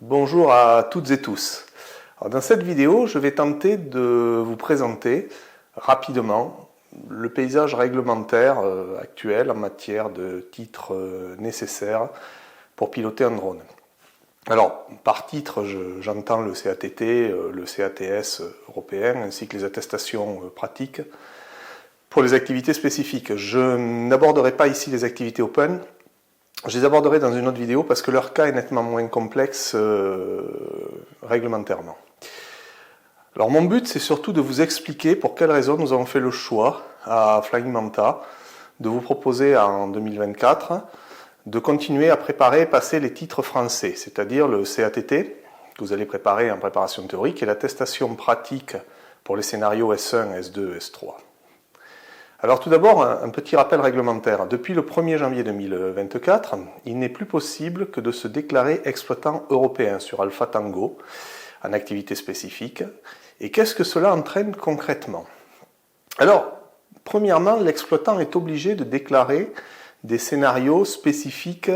Bonjour à toutes et tous. Alors, dans cette vidéo, je vais tenter de vous présenter rapidement le paysage réglementaire actuel en matière de titres nécessaires pour piloter un drone. Alors, par titre, j'entends le CATT, le CATS européen, ainsi que les attestations pratiques pour les activités spécifiques. Je n'aborderai pas ici les activités open. Je les aborderai dans une autre vidéo parce que leur cas est nettement moins complexe réglementairement. Alors mon but, c'est surtout de vous expliquer pour quelles raisons nous avons fait le choix à Flying Manta de vous proposer en 2024 de continuer à préparer et passer les titres français, c'est-à-dire le CATT que vous allez préparer en préparation théorique et l'attestation pratique pour les scénarios S1, S2, S3. Alors tout d'abord, un petit rappel réglementaire. Depuis le 1er janvier 2024, il n'est plus possible que de se déclarer exploitant européen sur Alpha Tango en activité spécifique. Et qu'est-ce que cela entraîne concrètement? Alors, premièrement, l'exploitant est obligé de déclarer des scénarios spécifiques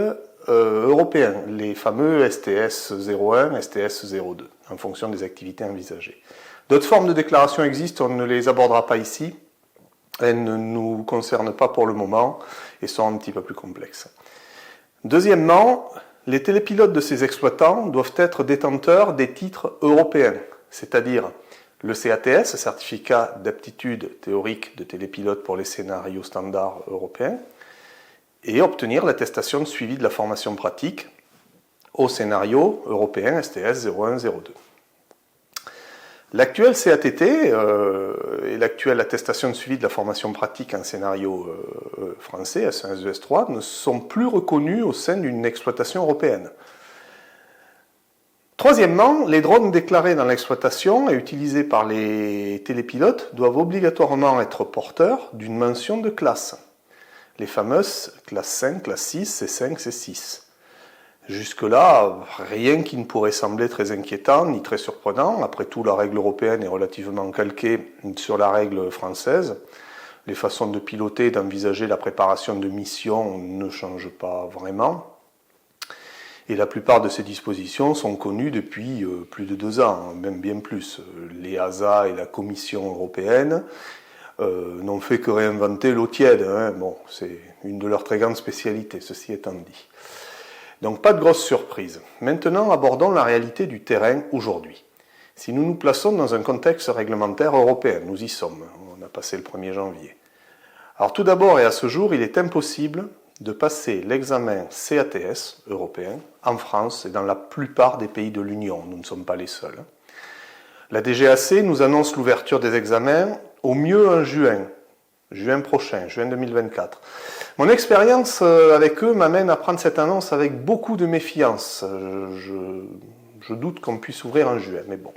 européens, les fameux STS 01, STS 02, en fonction des activités envisagées. D'autres formes de déclaration existent, on ne les abordera pas ici. Elles ne nous concernent pas pour le moment et sont un petit peu plus complexes. Deuxièmement, les télépilotes de ces exploitants doivent être détenteurs des titres européens, c'est-à-dire le CATS, certificat d'aptitude théorique de télépilote pour les scénarios standards européens, et obtenir l'attestation de suivi de la formation pratique au scénario européen STS 01, 02. L'actuel CATT et l'actuelle attestation de suivi de la formation pratique en scénario français, S1, S2, S3, ne sont plus reconnus au sein d'une exploitation européenne. Troisièmement, les drones déclarés dans l'exploitation et utilisés par les télépilotes doivent obligatoirement être porteurs d'une mention de classe. Les fameuses classe 5, classe 6, C5, C6. Jusque-là, rien qui ne pourrait sembler très inquiétant ni très surprenant. Après tout, la règle européenne est relativement calquée sur la règle française. Les façons de piloter et d'envisager la préparation de missions ne changent pas vraiment. Et la plupart de ces dispositions sont connues depuis plus de 2 ans, même bien plus. L'EASA et la Commission européenne n'ont fait que réinventer l'eau tiède. Bon, c'est une de leurs très grandes spécialités, ceci étant dit. Donc pas de grosse surprise. Maintenant, abordons la réalité du terrain aujourd'hui. Si nous nous plaçons dans un contexte réglementaire européen, nous y sommes, on a passé le 1er janvier. Alors tout d'abord et à ce jour, il est impossible de passer l'examen CATS européen en France et dans la plupart des pays de l'Union, nous ne sommes pas les seuls. La DGAC nous annonce l'ouverture des examens au mieux en juin prochain, juin 2024. Mon expérience avec eux m'amène à prendre cette annonce avec beaucoup de méfiance. Je doute qu'on puisse ouvrir en juin, mais bon.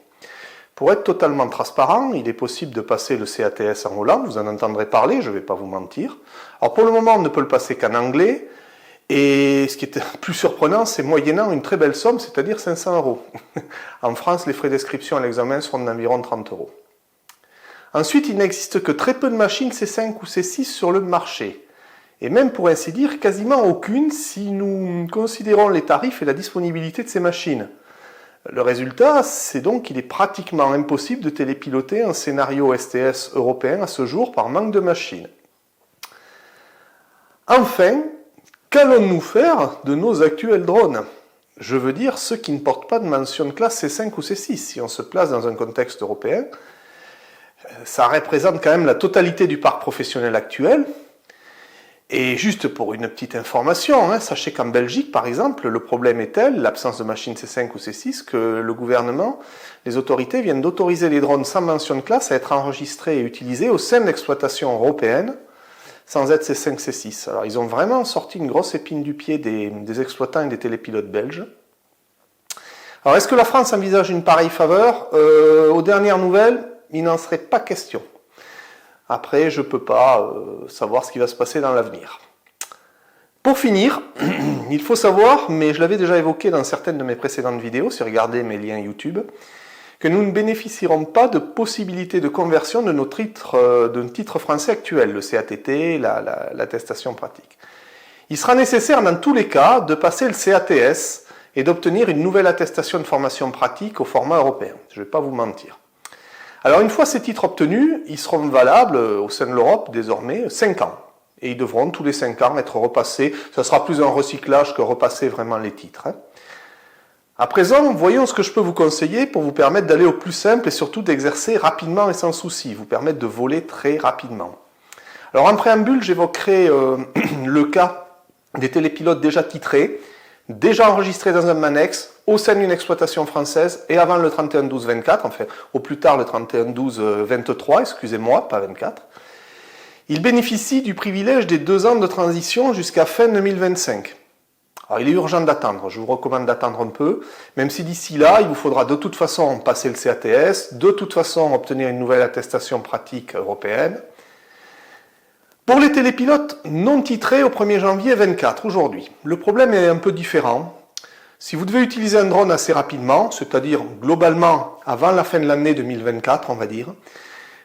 Pour être totalement transparent, il est possible de passer le CATS en Hollande, vous en entendrez parler, je ne vais pas vous mentir. Alors pour le moment, on ne peut le passer qu'en anglais, et ce qui est plus surprenant, c'est moyennant une très belle somme, c'est-à-dire 500 €. En France, les frais d'inscription à l'examen seront d'environ 30 €. Ensuite, il n'existe que très peu de machines C5 ou C6 sur le marché. Et même pour ainsi dire, quasiment aucune si nous considérons les tarifs et la disponibilité de ces machines. Le résultat, c'est donc qu'il est pratiquement impossible de télépiloter un scénario STS européen à ce jour par manque de machines. Enfin, qu'allons-nous faire de nos actuels drones? Je veux dire ceux qui ne portent pas de mention de classe C5 ou C6. Si on se place dans un contexte européen, ça représente quand même la totalité du parc professionnel actuel. Et juste pour une petite information, sachez qu'en Belgique, par exemple, le problème est tel, l'absence de machines C5 ou C6, que le gouvernement, les autorités viennent d'autoriser les drones sans mention de classe à être enregistrés et utilisés au sein de l'exploitation européenne, sans être C5, C6. Alors ils ont vraiment sorti une grosse épine du pied des exploitants et des télépilotes belges. Alors est-ce que la France envisage une pareille faveur? Aux dernières nouvelles, il n'en serait pas question. Après, je ne peux pas savoir ce qui va se passer dans l'avenir. Pour finir, il faut savoir, mais je l'avais déjà évoqué dans certaines de mes précédentes vidéos, si vous regardez mes liens YouTube, que nous ne bénéficierons pas de possibilité de conversion de nos titres français actuels, le CATT, l'attestation pratique. Il sera nécessaire dans tous les cas de passer le CATS et d'obtenir une nouvelle attestation de formation pratique au format européen. Je ne vais pas vous mentir. Alors une fois ces titres obtenus, ils seront valables au sein de l'Europe désormais 5 ans. Et ils devront tous les 5 ans être repassés. Ça sera plus un recyclage que repasser vraiment les titres. À présent, voyons ce que je peux vous conseiller pour vous permettre d'aller au plus simple et surtout d'exercer rapidement et sans souci, vous permettre de voler très rapidement. Alors en préambule, j'évoquerai le cas des télépilotes déjà titrés, déjà enregistrés dans un MANEX, au sein d'une exploitation française et avant le 31-12-24, enfin au plus tard le 31-12-23, excusez-moi, pas 24. Ils bénéficient du privilège des 2 ans de transition jusqu'à fin 2025. Alors il est urgent d'attendre, je vous recommande d'attendre un peu, même si d'ici là, il vous faudra de toute façon passer le CATS, de toute façon obtenir une nouvelle attestation pratique européenne. Pour les télépilotes non titrés au 1er janvier 24, aujourd'hui, le problème est un peu différent. Si vous devez utiliser un drone assez rapidement, c'est-à-dire globalement avant la fin de l'année 2024, on va dire,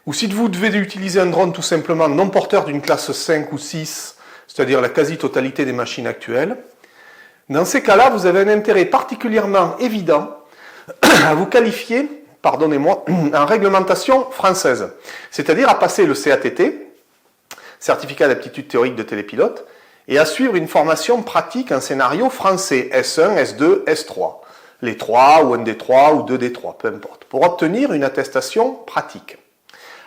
ou si vous devez utiliser un drone tout simplement non porteur d'une classe 5 ou 6, c'est-à-dire la quasi-totalité des machines actuelles, dans ces cas-là, vous avez un intérêt particulièrement évident à vous qualifier, pardonnez-moi, en réglementation française, c'est-à-dire à passer le CATT, certificat d'aptitude théorique de télépilote, et à suivre une formation pratique en scénario français, S1, S2, S3, les 3 ou un des 3 ou 2 des 3, peu importe, pour obtenir une attestation pratique.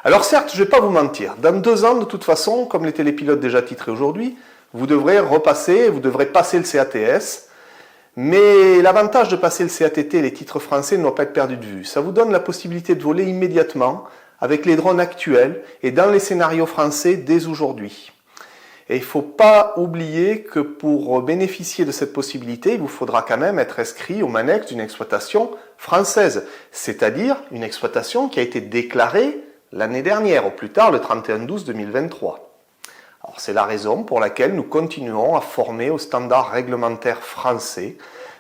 Alors certes, je ne vais pas vous mentir, dans 2 ans, de toute façon, comme les télépilotes déjà titrés aujourd'hui, vous devrez passer le CATS, mais l'avantage de passer le CATT et les titres français ne doit pas être perdu de vue. Ça vous donne la possibilité de voler immédiatement avec les drones actuels et dans les scénarios français dès aujourd'hui. Et il ne faut pas oublier que pour bénéficier de cette possibilité, il vous faudra quand même être inscrit au MANEX d'une exploitation française, c'est-à-dire une exploitation qui a été déclarée l'année dernière, au plus tard le 31-12-2023. Alors c'est la raison pour laquelle nous continuons à former au standard réglementaire français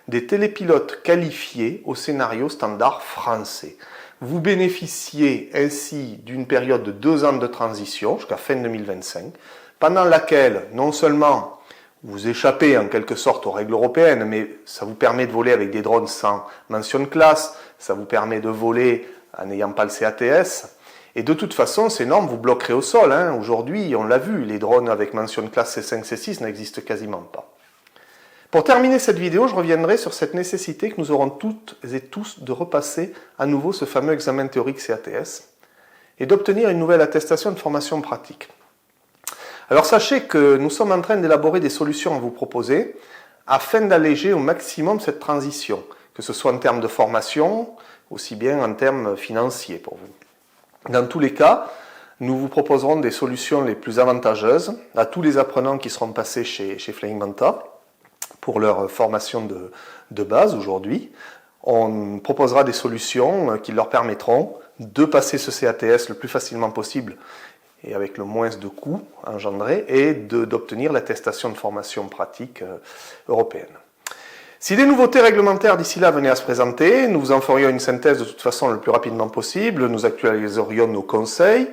des télépilotes qualifiés au scénario standard français. Vous bénéficiez ainsi d'une période de 2 ans de transition jusqu'à fin 2025, pendant laquelle non seulement vous échappez en quelque sorte aux règles européennes, mais ça vous permet de voler avec des drones sans mention de classe, ça vous permet de voler en n'ayant pas le CATS, et de toute façon, ces normes vous bloqueraient au sol. Aujourd'hui, on l'a vu, les drones avec mention de classe C5, C6 n'existent quasiment pas. Pour terminer cette vidéo, je reviendrai sur cette nécessité que nous aurons toutes et tous de repasser à nouveau ce fameux examen théorique CATS et d'obtenir une nouvelle attestation de formation pratique. Alors sachez que nous sommes en train d'élaborer des solutions à vous proposer afin d'alléger au maximum cette transition, que ce soit en termes de formation, aussi bien en termes financiers pour vous. Dans tous les cas, nous vous proposerons des solutions les plus avantageuses à tous les apprenants qui seront passés chez Flying Manta pour leur formation de base aujourd'hui. On proposera des solutions qui leur permettront de passer ce CATS le plus facilement possible et avec le moins de coûts engendrés et d'obtenir l'attestation de formation pratique européenne. Si des nouveautés réglementaires d'ici là venaient à se présenter, nous vous en ferions une synthèse de toute façon le plus rapidement possible, nous actualiserions nos conseils,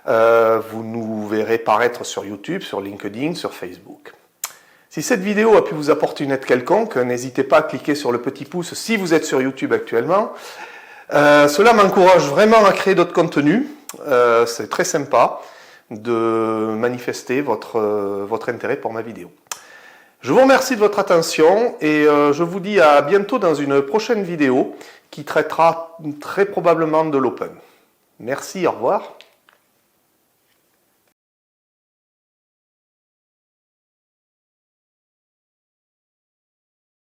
vous nous verrez paraître sur YouTube, sur LinkedIn, sur Facebook. Si cette vidéo a pu vous apporter une aide quelconque, n'hésitez pas à cliquer sur le petit pouce si vous êtes sur YouTube actuellement. Cela m'encourage vraiment à créer d'autres contenus, c'est très sympa de manifester votre intérêt pour ma vidéo. Je vous remercie de votre attention et je vous dis à bientôt dans une prochaine vidéo qui traitera très probablement de l'Open. Merci, au revoir.